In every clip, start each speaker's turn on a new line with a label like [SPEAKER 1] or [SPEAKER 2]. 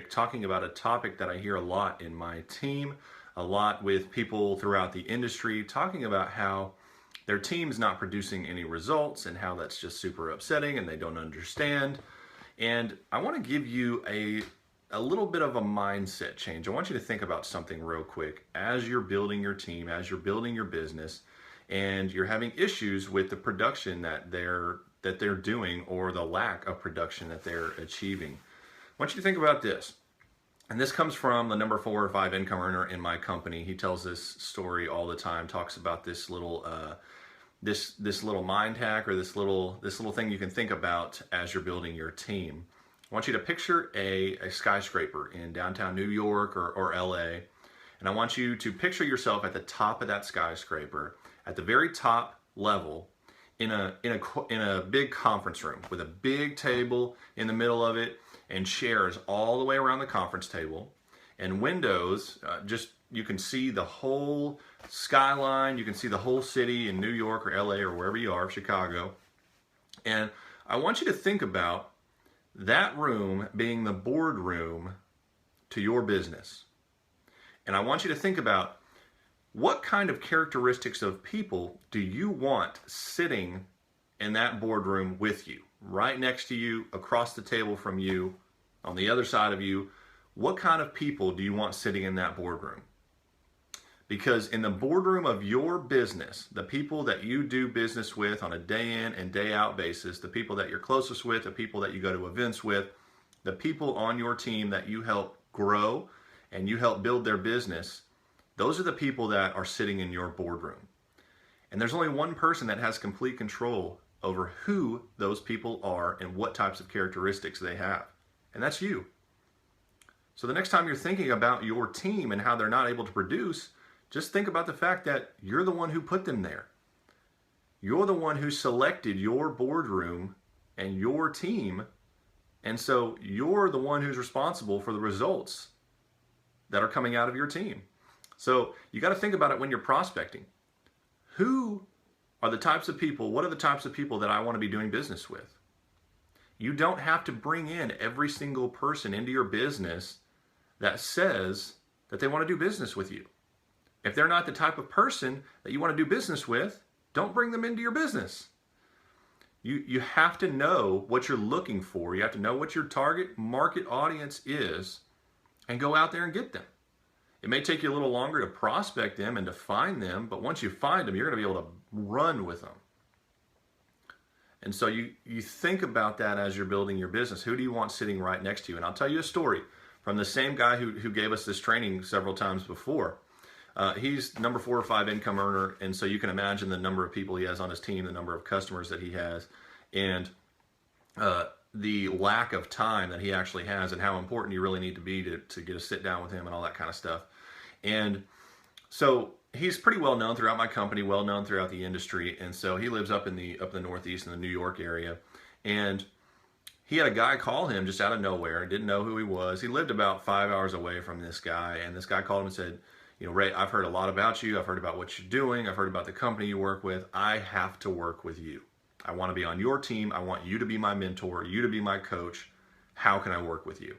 [SPEAKER 1] talking about a topic that I hear a lot in my team, a lot with people throughout the industry, talking about how their team's not producing any results and how that's just super upsetting and they don't understand. And I want to give you a little bit of a mindset change. I want you to think about something real quick as you're building your team, as you're building your business, and you're having issues with the production that they're doing or the lack of production that they're achieving. I want you to think about this. And this comes from the number 4 or 5 income earner in my company. He tells this story all the time, talks about this little this little mind hack, or this little thing you can think about as you're building your team. I want you to picture a skyscraper in downtown New York or LA. And I want you to picture yourself at the top of that skyscraper, at the very top level, in a big conference room with a big table in the middle of it and chairs all the way around the conference table and windows. You can see the whole skyline, you can see the whole city in New York or LA or wherever you are, Chicago. And I want you to think about that room being the boardroom to your business. And I want you to think about what kind of characteristics of people do you want sitting in that boardroom with you, right next to you, across the table from you, on the other side of you. What kind of people do you want sitting in that boardroom? Because in the boardroom of your business, the people that you do business with on a day in and day out basis, the people that you're closest with, the people that you go to events with, the people on your team that you help grow and you help build their business, those are the people that are sitting in your boardroom. And there's only one person that has complete control over who those people are and what types of characteristics they have. And that's you. So the next time you're thinking about your team and how they're not able to produce, just think about the fact that you're the one who put them there. You're the one who selected your boardroom and your team. And so you're the one who's responsible for the results that are coming out of your team. So you got to think about it when you're prospecting. Who are the types of people, what are the types of people that I want to be doing business with? You don't have to bring in every single person into your business that says that they want to do business with you. If they're not the type of person that you want to do business with, don't bring them into your business. You have to know what you're looking for. You have to know what your target market audience is and go out there and get them. It may take you a little longer to prospect them and to find them, but once you find them, you're going to be able to run with them. And so you think about that as you're building your business. Who do you want sitting right next to you? And I'll tell you a story from the same guy who gave us this training several times before. He's number 4 or 5 income earner, and so you can imagine the number of people he has on his team, the number of customers that he has, and the lack of time that he actually has, and how important you really need to be to get a sit down with him and all that kind of stuff. And so he's pretty well known throughout my company, well known throughout the industry, and so he lives up in the Northeast in the New York area. And he had a guy call him just out of nowhere, didn't know who he was. He lived about 5 hours away from this guy, and this guy called him and said, "You know, Ray, I've heard a lot about you. I've heard about what you're doing. I've heard about the company you work with. I have to work with you. I want to be on your team. I want you to be my mentor, you to be my coach. How can I work with you?"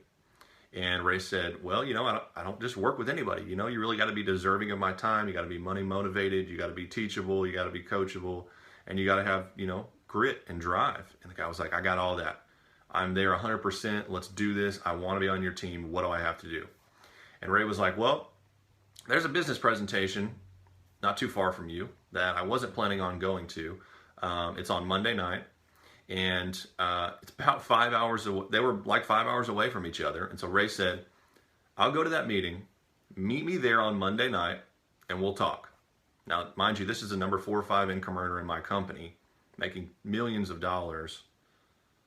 [SPEAKER 1] And Ray said, "Well, you know, I don't just work with anybody. You know, you really got to be deserving of my time. You got to be money motivated. You got to be teachable. You got to be coachable. And you got to have, you know, grit and drive." And the guy was like, "I got all that. I'm there 100%. Let's do this. I want to be on your team. What do I have to do?" And Ray was like, "Well, there's a business presentation not too far from you that I wasn't planning on going to. It's on Monday night. And it's about 5 hours away. They were like 5 hours away from each other. And so Ray said, "I'll go to that meeting. Meet me there on Monday night and we'll talk." Now, mind you, this is a number 4 or 5 income earner in my company, making millions of dollars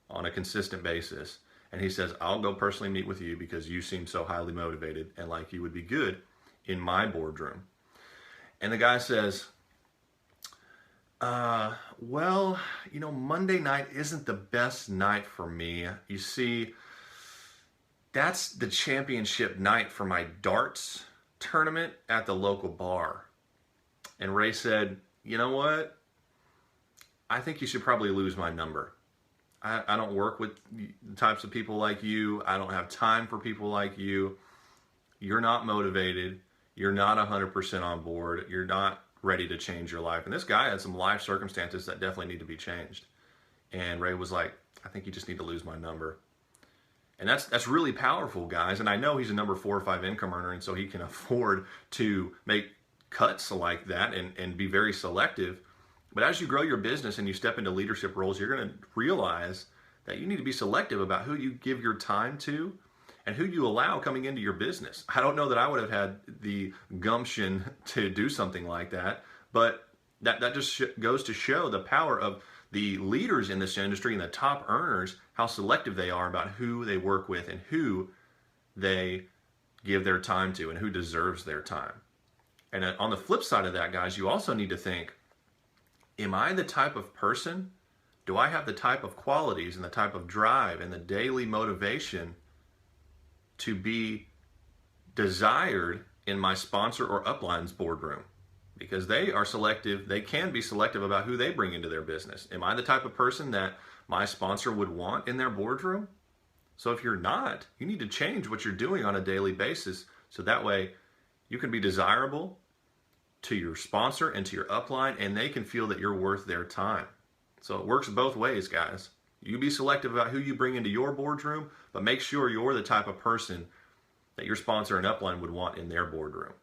[SPEAKER 1] on a consistent basis. And he says, "I'll go personally meet with you because you seem so highly motivated and like you would be good in my boardroom." And the guy says, "Well, you know, Monday night isn't the best night for me. You see, that's the championship night for my darts tournament at the local bar." And Ray said, "You know what? I think you should probably lose my number." I don't work with types of people like you. I don't have time for people like you. You're not motivated. You're not 100% on board. You're not ready to change your life. And this guy had some life circumstances that definitely need to be changed. And Ray was like, I think you just need to lose my number. And that's really powerful, guys. And I know he's a number 4 or 5 income earner, and so he can afford to make cuts like that and be very selective. But as you grow your business and you step into leadership roles, you're going to realize that you need to be selective about who you give your time to and who you allow coming into your business. I don't know that I would have had the gumption to do something like that, but that just goes to show the power of the leaders in this industry and the top earners, how selective they are about who they work with and who they give their time to and who deserves their time. And on the flip side of that, guys, you also need to think, am I the type of person? Do I have the type of qualities and the type of drive and the daily motivation to be desired in my sponsor or upline's boardroom? Because they are selective, they can be selective about who they bring into their business. Am I the type of person that my sponsor would want in their boardroom? So if you're not, you need to change what you're doing on a daily basis so that way you can be desirable to your sponsor and to your upline, and they can feel that you're worth their time. So it works both ways, guys. You be selective about who you bring into your boardroom, but make sure you're the type of person that your sponsor and upline would want in their boardroom.